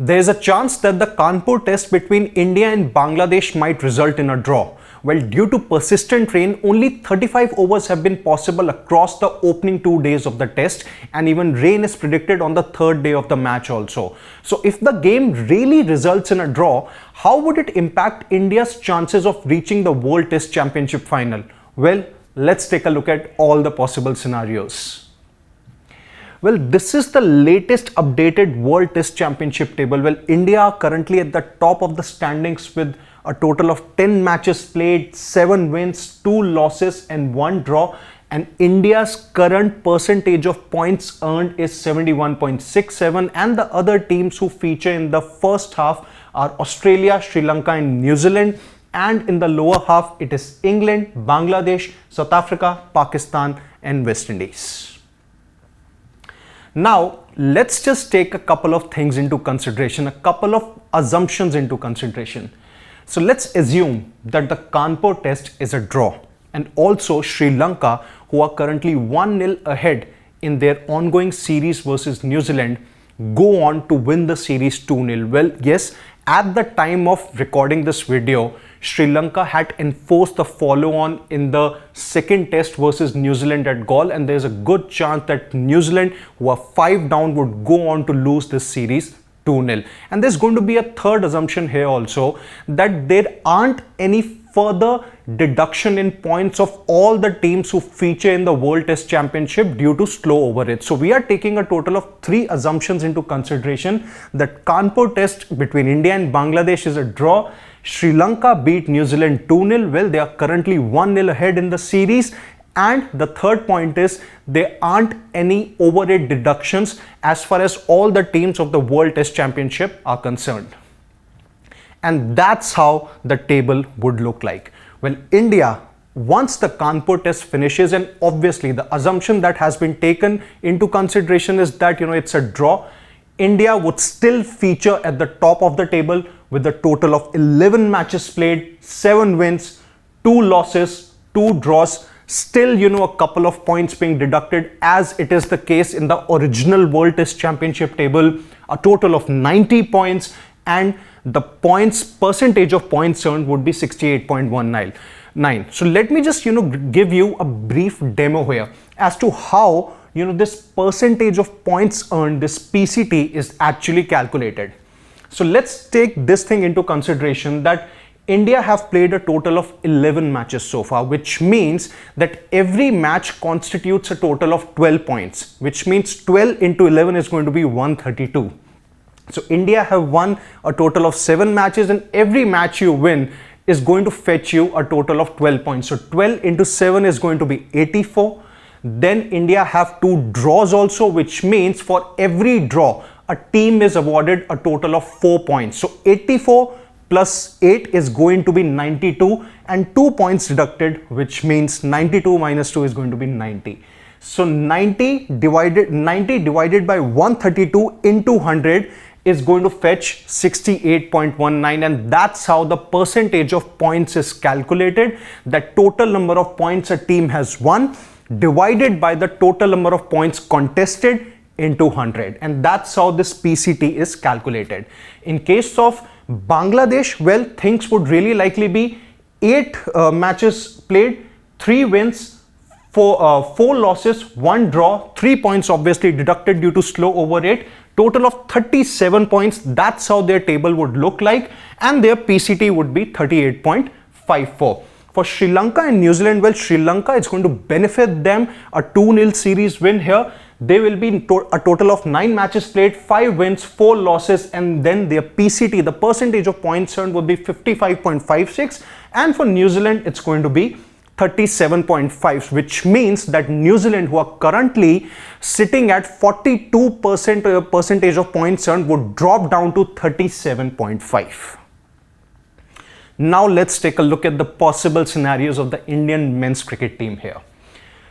There is a chance that the Kanpur test between India and Bangladesh might result in a draw. Well, due to persistent rain, only 35 overs have been possible across the opening 2 days of the test, and even rain is predicted on the third day of the match also. So if the game really results in a draw, how would it impact India's chances of reaching the World Test Championship final? Well, let's take a look at all the possible scenarios. Well, this is the latest updated World Test Championship table. Well, India are currently at the top of the standings with a total of 10 matches played, 7 wins, 2 losses and 1 draw. And India's current percentage of points earned is 71.67, and the other teams who feature in the first half are Australia, Sri Lanka and New Zealand. And in the lower half, it is England, Bangladesh, South Africa, Pakistan and West Indies. Now, let's just take a couple of things into consideration, a couple of assumptions into consideration. So let's assume that the Kanpur test is a draw, and also Sri Lanka, who are currently 1-0 ahead in their ongoing series versus New Zealand, go on to win the series 2-0. Well, yes, at the time of recording this video, Sri Lanka had enforced the follow-on in the second test versus New Zealand at Galle, and there's a good chance that New Zealand, who are 5 down, would go on to lose this series 2-0. And there's going to be a third assumption here also, that there aren't any further deduction in points of all the teams who feature in the World Test Championship due to slow overage. So we are taking a total of 3 assumptions into consideration. That Kanpur test between India and Bangladesh is a draw. Sri Lanka beat New Zealand 2-0. Well, they are currently 1-0 ahead in the series. And the third point is there aren't any overage deductions as far as all the teams of the World Test Championship are concerned. And that's how the table would look like. Well, India, once the Kanpur test finishes, and obviously the assumption that has been taken into consideration is that, it's a draw, India would still feature at the top of the table with a total of 11 matches played, 7 wins, 2 losses, 2 draws. Still, a couple of points being deducted, as it is the case in the original World Test Championship table, a total of 90 points, and the percentage of points earned would be 68.19. So let me just, give you a brief demo here as to how, this percentage of points earned, this PCT, is actually calculated. So let's take this thing into consideration, that India have played a total of 11 matches so far, which means that every match constitutes a total of 12 points, which means 12 into 11 is going to be 132. So India have won a total of 7 matches, and every match you win is going to fetch you a total of 12 points. So 12 into 7 is going to be 84. Then India have 2 draws also, which means for every draw, a team is awarded a total of 4 points. So 84 plus 8 is going to be 92, and 2 points deducted, which means 92 minus 2 is going to be 90. So 90 divided by 132 into 100 is going to fetch 68.19, and that's how the percentage of points is calculated. The total number of points a team has won divided by the total number of points contested into 100, and that's how this PCT is calculated. In case of Bangladesh, well, things would really likely be 8 matches played, 3 wins, 4 losses, 1 draw, 3 points obviously deducted due to slow overrate, total of 37 points. That's how their table would look like, and their PCT would be 38.54. For Sri Lanka and New Zealand, well, Sri Lanka is going to benefit them a 2-0 series win here. They will be a total of 9 matches played, 5 wins, 4 losses, and then their PCT, the percentage of points earned, would be 55.56. And for New Zealand, it's going to be 37.5, which means that New Zealand, who are currently sitting at 42% percentage of points earned, would drop down to 37.5. Now let's take a look at the possible scenarios of the Indian men's cricket team here.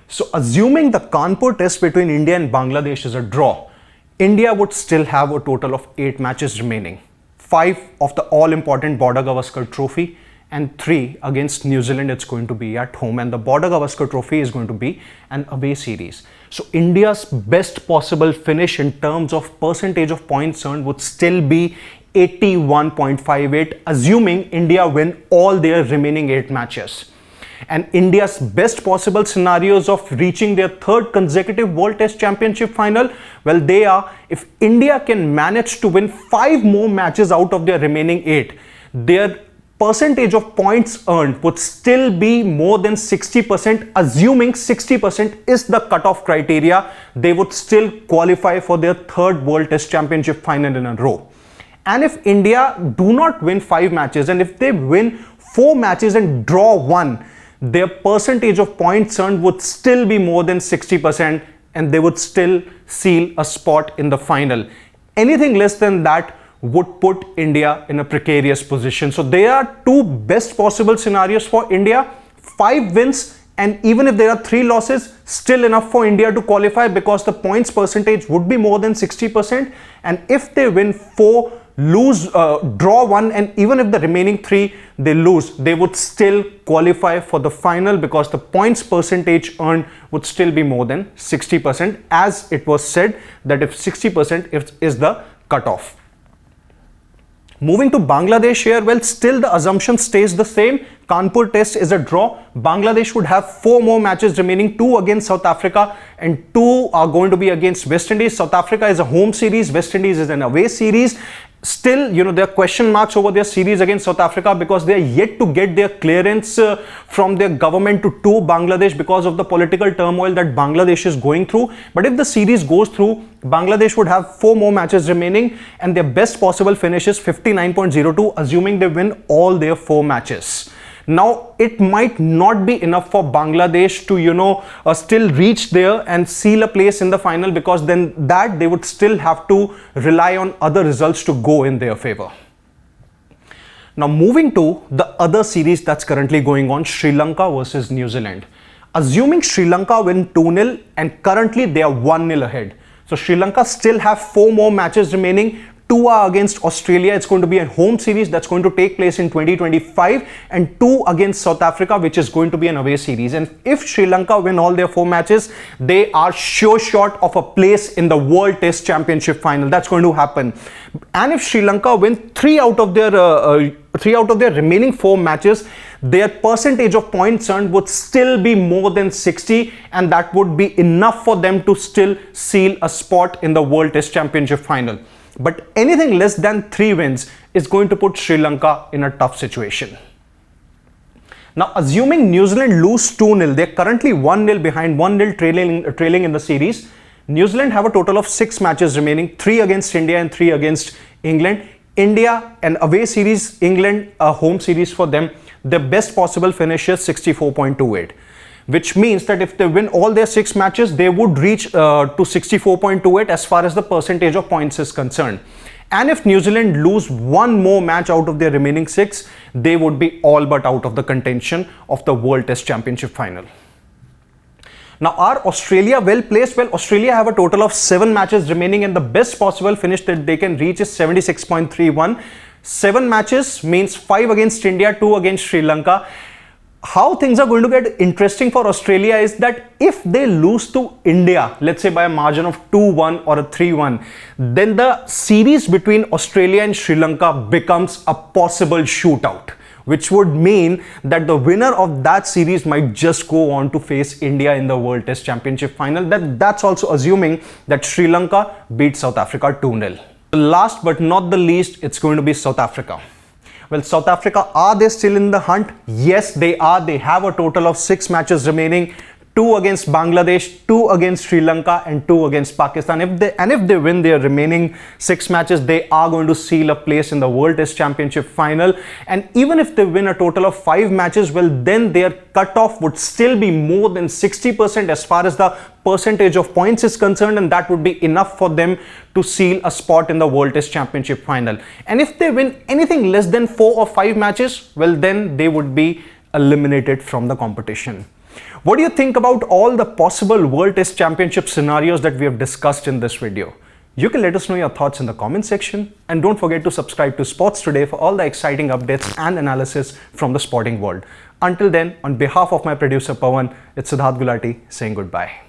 So assuming the Kanpur test between India and Bangladesh is a draw, India would still have a total of 8 matches remaining, 5 of the all-important Border Gavaskar Trophy and 3 against New Zealand, it's going to be at home, and the Border Gavaskar Trophy is going to be an away series. So India's best possible finish in terms of percentage of points earned would still be 81.58, assuming India win all their remaining 8 matches. And India's best possible scenarios of reaching their 3rd consecutive World Test Championship final, well, they are, if India can manage to win 5 more matches out of their remaining 8, their percentage of points earned would still be more than 60%, assuming 60% is the cutoff criteria. They would still qualify for their 3rd World Test Championship final in a row. And if India do not win 5 matches, and if they win 4 matches and draw 1, their percentage of points earned would still be more than 60%, and they would still seal a spot in the final. Anything less than that would put India in a precarious position. So there are 2 best possible scenarios for India: 5 wins, and even if there are 3 losses, still enough for India to qualify, because the points percentage would be more than 60%. And if they win 4, draw 1, and even if the remaining 3 they lose, they would still qualify for the final, because the points percentage earned would still be more than 60%, as it was said that if 60% is the cutoff. Moving to Bangladesh here, well, still the assumption stays the same. Kanpur test is a draw. Bangladesh would have 4 more matches remaining, 2 against South Africa and 2 are going to be against West Indies. South Africa is a home series, West Indies is an away series. Still, there are question marks over their series against South Africa, because they are yet to get their clearance from their government to tour Bangladesh because of the political turmoil that Bangladesh is going through. But if the series goes through, Bangladesh would have 4 more matches remaining, and their best possible finish is 59.02, assuming they win all their 4 matches. Now, it might not be enough for Bangladesh to, still reach there and seal a place in the final, because then they would still have to rely on other results to go in their favor. Now, moving to the other series that's currently going on, Sri Lanka versus New Zealand. Assuming Sri Lanka win 2-0, and currently they are 1-0 ahead. So Sri Lanka still have 4 more matches remaining. 2 are against Australia. It's going to be a home series that's going to take place in 2025, and 2 against South Africa, which is going to be an away series. And if Sri Lanka win all their 4 matches, they are sure short of a place in the World Test Championship final. That's going to happen. And if Sri Lanka win 3 out of their remaining 4 matches, their percentage of points earned would still be more than 60, and that would be enough for them to still seal a spot in the World Test Championship final. But anything less than 3 wins is going to put Sri Lanka in a tough situation. Now, assuming New Zealand lose 2-0, they're currently 1-0 behind, 1-0 trailing in the series. New Zealand have a total of 6 matches remaining, 3 against India and 3 against England. India, an away series, England, a home series for them. The best possible finish is 64.28. Which means that if they win all their 6 matches, they would reach to 64.28 as far as the percentage of points is concerned. And if New Zealand lose 1 more match out of their remaining 6, they would be all but out of the contention of the World Test Championship final. Now, are Australia well placed? Well, Australia have a total of 7 matches remaining, and the best possible finish that they can reach is 76.31. 7 matches means 5 against India, 2 against Sri Lanka. How things are going to get interesting for Australia is that if they lose to India, let's say by a margin of 2-1 or a 3-1, then the series between Australia and Sri Lanka becomes a possible shootout, which would mean that the winner of that series might just go on to face India in the World Test Championship final. That's also assuming that Sri Lanka beats South Africa 2-0. Last but not the least, it's going to be South Africa. Well, South Africa, are they still in the hunt? Yes, they are. They have a total of 6 matches remaining, 2 against Bangladesh, 2 against Sri Lanka and 2 against Pakistan. If they win their remaining 6 matches, they are going to seal a place in the World Test Championship final. And even if they win a total of 5 matches, well, then their cutoff would still be more than 60% as far as the percentage of points is concerned, and that would be enough for them to seal a spot in the World Test Championship final. And if they win anything less than 4 or 5 matches, well, then they would be eliminated from the competition. What do you think about all the possible World Test Championship scenarios that we have discussed in this video? You can let us know your thoughts in the comment section, and don't forget to subscribe to Sports Today for all the exciting updates and analysis from the sporting world. Until then, on behalf of my producer Pawan, it's Siddharth Gulati saying goodbye.